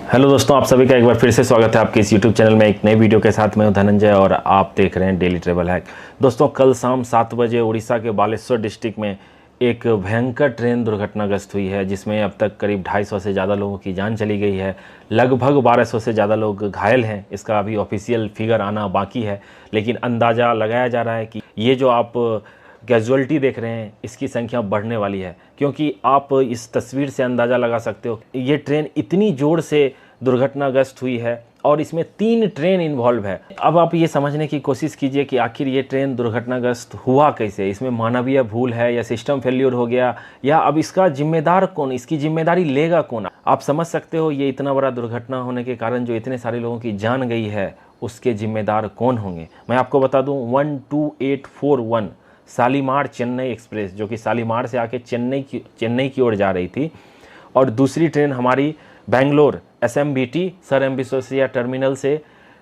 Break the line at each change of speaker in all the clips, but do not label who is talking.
Hello दोस्तों, आप सभी का एक बार फिर से स्वागत है आपके इस यूट्यूब चैनल में एक नई वीडियो के साथ। मैं हूं धनंजय और आप देख रहे हैं डेली ट्रेवल हैक। दोस्तों, कल शाम 7 बजे उड़ीसा के बालेश्वर डिस्ट्रिक्ट में एक भयंकर ट्रेन दुर्घटनाग्रस्त हुई है, जिसमें अब तक करीब 250 से ज़्यादा लोगों की जान चली गई है। लगभग 1200 से ज़्यादा लोग घायल हैं। इसका अभी ऑफिशियल फिगर आना बाकी है, लेकिन अंदाज़ा लगाया जा रहा है कि ये जो आप कैजुअल्टी देख रहे हैं इसकी संख्या बढ़ने वाली है, क्योंकि आप इस तस्वीर से अंदाज़ा लगा सकते हो ये ट्रेन इतनी ज़ोर से दुर्घटनाग्रस्त हुई है और इसमें 3 ट्रेन इन्वॉल्व है। अब आप ये समझने की कोशिश कीजिए कि आखिर ये ट्रेन दुर्घटनाग्रस्त हुआ कैसे। इसमें मानवीय भूल है या सिस्टम फेल्योर हो गया, या अब इसका जिम्मेदार कौन, इसकी जिम्मेदारी लेगा कौन। आप समझ सकते हो ये इतना बड़ा दुर्घटना होने के कारण जो इतने सारे लोगों की जान गई है उसके जिम्मेदार कौन होंगे। मैं आपको बता दूं, 12841 शालीमार चेन्नई एक्सप्रेस, जो कि शालीमार से आके चेन्नई की ओर जा रही थी, और दूसरी ट्रेन हमारी Bangalore SMBT sir M Visvesvaraya terminal से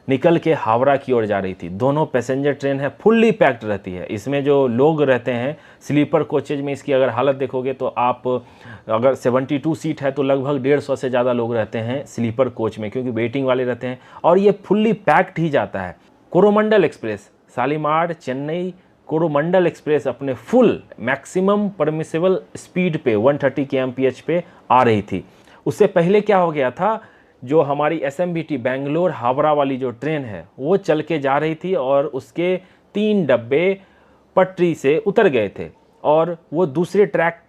निकल के हावड़ा की ओर जा रही थी। दोनों पैसेंजर ट्रेन है, फुल्ली पैक्ड रहती है। इसमें जो लोग रहते हैं स्लीपर कोचेज में, इसकी अगर हालत देखोगे तो आप अगर 72 सीट है तो लगभग 150 से ज़्यादा लोग रहते हैं स्लीपर कोच में, क्योंकि वेटिंग वाले रहते हैं, और ये फुल्ली पैक्ड ही जाता है। कोरोमंडल एक्सप्रेस शालीमार चेन्नई कोरोमंडल एक्सप्रेस अपने फुल मैक्सिमम परमिसेबल स्पीड पे 130 kmph पे आ रही थी। उससे पहले क्या हो गया था, जो हमारी SMBT बेंगलोर हावड़ा वाली जो ट्रेन है वो चल के जा रही थी और उसके 3 डब्बे पटरी से उतर गए थे और वो दूसरे ट्रैक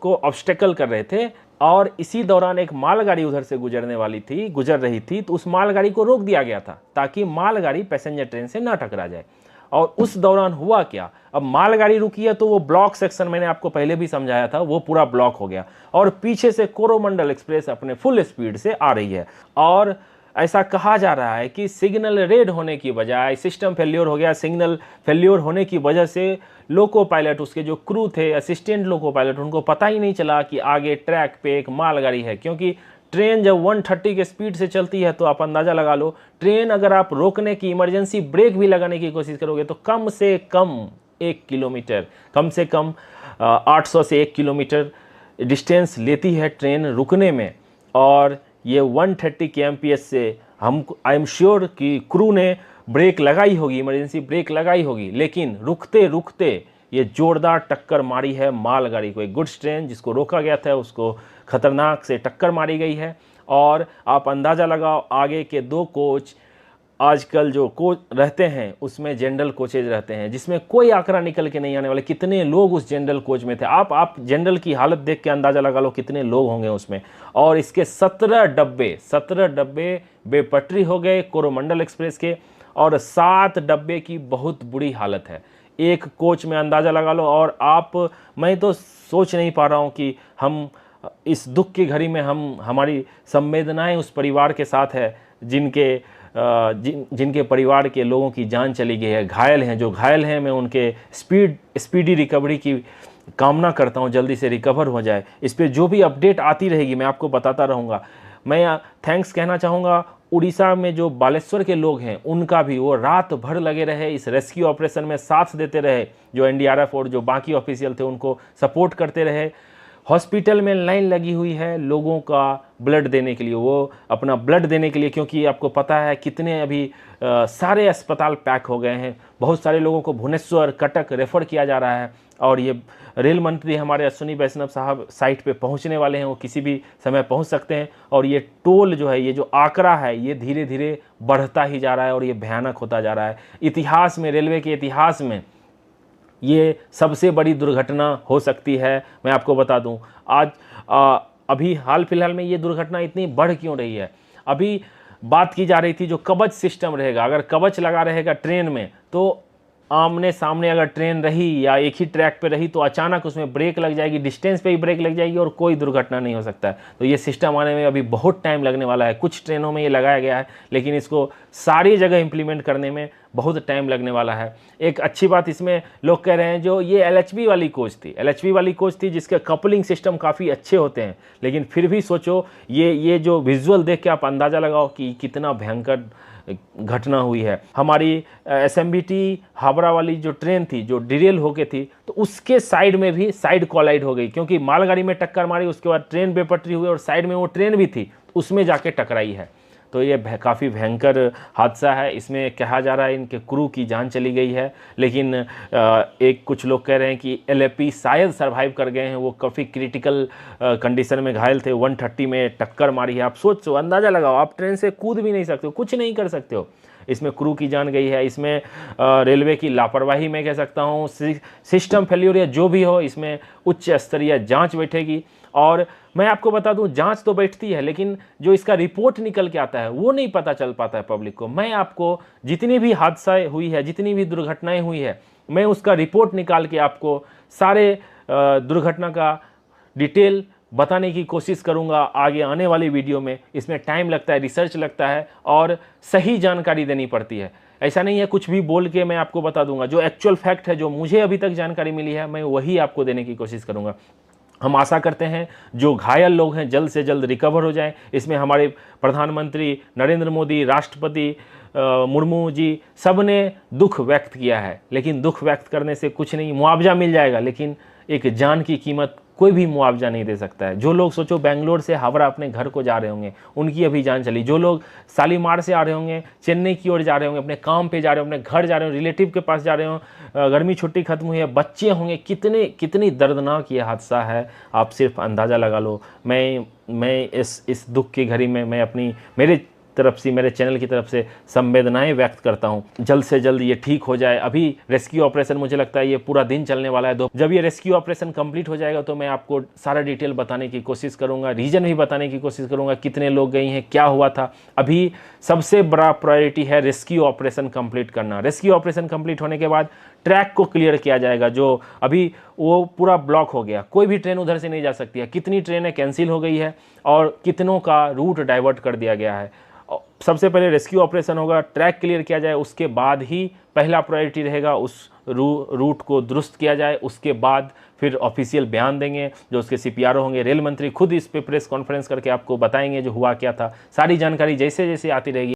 को ऑब्स्टेकल कर रहे थे, और इसी दौरान एक मालगाड़ी उधर से गुजर रही थी, तो उस मालगाड़ी को रोक दिया गया था ताकि मालगाड़ी पैसेंजर ट्रेन से ना टकरा जाए। और उस दौरान हुआ क्या, अब मालगाड़ी रुकी है तो वो ब्लॉक सेक्शन, मैंने आपको पहले भी समझाया था, वो पूरा ब्लॉक हो गया और पीछे से कोरोमंडल एक्सप्रेस अपने फुल स्पीड से आ रही है। और ऐसा कहा जा रहा है कि सिग्नल रेड होने की बजाय सिस्टम फेल्योर हो गया। सिग्नल फेल्योर होने की वजह से लोको पायलट, उसके जो क्रू थे, असिस्टेंट लोको पायलट, उनको पता ही नहीं चला कि आगे ट्रैक पे एक मालगाड़ी है, क्योंकि ट्रेन जब 130 के स्पीड से चलती है तो आप अंदाज़ा लगा लो, ट्रेन अगर आप रोकने की इमरजेंसी ब्रेक भी लगाने की कोशिश करोगे तो कम से कम 1 किलोमीटर, कम से कम 800 से 1 किलोमीटर डिस्टेंस लेती है ट्रेन रुकने में। और ये 130 kmph से हम आई एम श्योर कि क्रू ने ब्रेक लगाई होगी, इमरजेंसी ब्रेक लगाई होगी, लेकिन रुकते रुकते ये जोरदार टक्कर मारी है मालगाड़ी को। एक गुड्स ट्रेन जिसको रोका गया था उसको खतरनाक से टक्कर मारी गई है। और आप अंदाज़ा लगाओ, आगे के 2 कोच आजकल जो कोच रहते हैं उसमें जनरल कोचेज रहते हैं, जिसमें कोई आंकड़ा निकल के नहीं आने वाले कितने लोग उस जनरल कोच में थे। आप जनरल की हालत देख के अंदाज़ा लगा लो कितने लोग होंगे उसमें। और इसके 17 डब्बे बेपटरी हो गए कोरोमंडल एक्सप्रेस के, और 7 डब्बे की बहुत बुरी हालत है एक कोच में, अंदाज़ा लगा लो। और मैं तो सोच नहीं पा रहा हूँ कि हम इस दुख की घड़ी में हमारी संवेदनाएं उस परिवार के साथ है जिनके परिवार के लोगों की जान चली गई है, घायल हैं। जो घायल हैं मैं उनके स्पीडी रिकवरी की कामना करता हूं, जल्दी से रिकवर हो जाए। इस पर जो भी अपडेट आती रहेगी मैं आपको बताता रहूँगा। मैं थैंक्स कहना चाहूँगा उड़ीसा में जो बालेश्वर के लोग हैं उनका भी, वो रात भर लगे रहे इस रेस्क्यू ऑपरेशन में, साथ देते रहे। जो NDRF और जो बाकी ऑफिशियल थे उनको सपोर्ट करते रहे। हॉस्पिटल में लाइन लगी हुई है लोगों का ब्लड देने के लिए, वो अपना ब्लड देने के लिए, क्योंकि आपको पता है कितने अभी सारे अस्पताल पैक हो गए हैं। बहुत सारे लोगों को भुवनेश्वर, कटक रेफ़र किया जा रहा है। और ये रेल मंत्री हमारे अश्विनी वैष्णव साहब साइट पे पहुंचने वाले हैं, वो किसी भी समय पहुंच सकते हैं। और ये टोल जो है, ये जो आंकड़ा है, ये धीरे धीरे बढ़ता ही जा रहा है और ये भयानक होता जा रहा है। इतिहास में, रेलवे के इतिहास में ये सबसे बड़ी दुर्घटना हो सकती है। मैं आपको बता दूं, आज अभी हाल फिलहाल में ये दुर्घटना इतनी बढ़ क्यों रही है। अभी बात की जा रही थी जो कवच सिस्टम रहेगा, अगर कवच लगा रहेगा ट्रेन में तो आमने सामने अगर ट्रेन रही या एक ही ट्रैक पे रही तो अचानक उसमें ब्रेक लग जाएगी, डिस्टेंस पे ही ब्रेक लग जाएगी और कोई दुर्घटना नहीं हो सकता है। तो ये सिस्टम आने में अभी बहुत टाइम लगने वाला है। कुछ ट्रेनों में ये लगाया गया है, लेकिन इसको सारी जगह इम्प्लीमेंट करने में बहुत टाइम लगने वाला है। एक अच्छी बात इसमें लोग कह रहे हैं, जो ये LHB वाली कोच थी जिसके कपलिंग सिस्टम काफ़ी अच्छे होते हैं, लेकिन फिर भी सोचो ये जो विजुअल देख के आप अंदाज़ा लगाओ कि कितना भयंकर घटना हुई है। हमारी SMBT हावड़ा वाली जो ट्रेन थी जो डिरेल होके थी, तो उसके साइड में भी साइड कोलाइड हो गई, क्योंकि मालगाड़ी में टक्कर मारी, उसके बाद ट्रेन बेपटरी हुई और साइड में वो ट्रेन भी थी, उसमें जाके टकराई है। तो ये काफ़ी भयंकर हादसा है। इसमें कहा जा रहा है इनके क्रू की जान चली गई है, लेकिन एक कुछ लोग कह रहे हैं कि LAP शायद सरवाइव कर गए हैं। वो काफ़ी क्रिटिकल कंडीशन में घायल थे। 130 में टक्कर मारी है। आप सोचो, अंदाज़ा लगाओ, आप ट्रेन से कूद भी नहीं सकते हो, कुछ नहीं कर सकते हो। इसमें क्रू की जान गई है। इसमें रेलवे की लापरवाही मैं कह सकता हूँ, सिस्टम फेल्योर या जो भी हो, इसमें उच्च स्तरीय जांच बैठेगी। और मैं आपको बता दूं, जांच तो बैठती है, लेकिन जो इसका रिपोर्ट निकल के आता है वो नहीं पता चल पाता है पब्लिक को। मैं आपको जितनी भी हादसा हुई है, जितनी भी दुर्घटनाएं हुई है, मैं उसका रिपोर्ट निकाल के आपको सारे दुर्घटना का डिटेल बताने की कोशिश करूंगा आगे आने वाली वीडियो में। इसमें टाइम लगता है, रिसर्च लगता है और सही जानकारी देनी पड़ती है। ऐसा नहीं है कुछ भी बोल के मैं आपको बता दूंगा। जो एक्चुअल फैक्ट है, जो मुझे अभी तक जानकारी मिली है, मैं वही आपको देने की कोशिश करूंगा। हम आशा करते हैं जो घायल लोग हैं जल्द से जल्द रिकवर हो जाएं। इसमें हमारे प्रधानमंत्री नरेंद्र मोदी, राष्ट्रपति मुर्मू जी, सब ने दुख व्यक्त किया है। लेकिन दुख व्यक्त करने से कुछ नहीं, मुआवजा मिल जाएगा, लेकिन एक जान की कीमत कोई भी मुआवजा नहीं दे सकता है। जो लोग सोचो बेंगलोर से हावड़ा अपने घर को जा रहे होंगे, उनकी अभी जान चली। जो लोग शालीमार से आ रहे होंगे, चेन्नई की ओर जा रहे होंगे, अपने काम पे जा रहे होंगे, अपने घर जा रहे हो, रिलेटिव के पास जा रहे हो, गर्मी छुट्टी खत्म हुई है, बच्चे होंगे, कितनी दर्दनाक ये हादसा है, आप सिर्फ अंदाज़ा लगा लो। मैं इस दुख की घड़ी में मैं मेरे तरफ से, मेरे चैनल की तरफ से संवेदनाएं व्यक्त करता हूं। जल्द से जल्द ये ठीक हो जाए। अभी रेस्क्यू ऑपरेशन मुझे लगता है ये पूरा दिन चलने वाला है। जब ये रेस्क्यू ऑपरेशन कंप्लीट हो जाएगा तो मैं आपको सारा डिटेल बताने की कोशिश करूंगा, रीजन भी बताने की कोशिश करूंगा, कितने लोग गए हैं, क्या हुआ था। अभी सबसे बड़ा प्रायोरिटी है रेस्क्यू ऑपरेशन कंप्लीट करना। रेस्क्यू ऑपरेशन कंप्लीट होने के बाद ट्रैक को क्लियर किया जाएगा, जो अभी वो पूरा ब्लॉक हो गया, कोई भी ट्रेन उधर से नहीं जा सकती है। कितनी ट्रेनें कैंसिल हो गई है और कितनों का रूट डाइवर्ट कर दिया गया है। सबसे पहले रेस्क्यू ऑपरेशन होगा, ट्रैक क्लियर किया जाए, उसके बाद ही पहला प्रायोरिटी रहेगा उस रूट को दुरुस्त किया जाए। उसके बाद फिर ऑफिशियल बयान देंगे जो उसके CPRO होंगे। रेल मंत्री खुद इस पे प्रेस कॉन्फ्रेंस करके आपको बताएंगे जो हुआ क्या था। सारी जानकारी जैसे जैसे आती रहेगी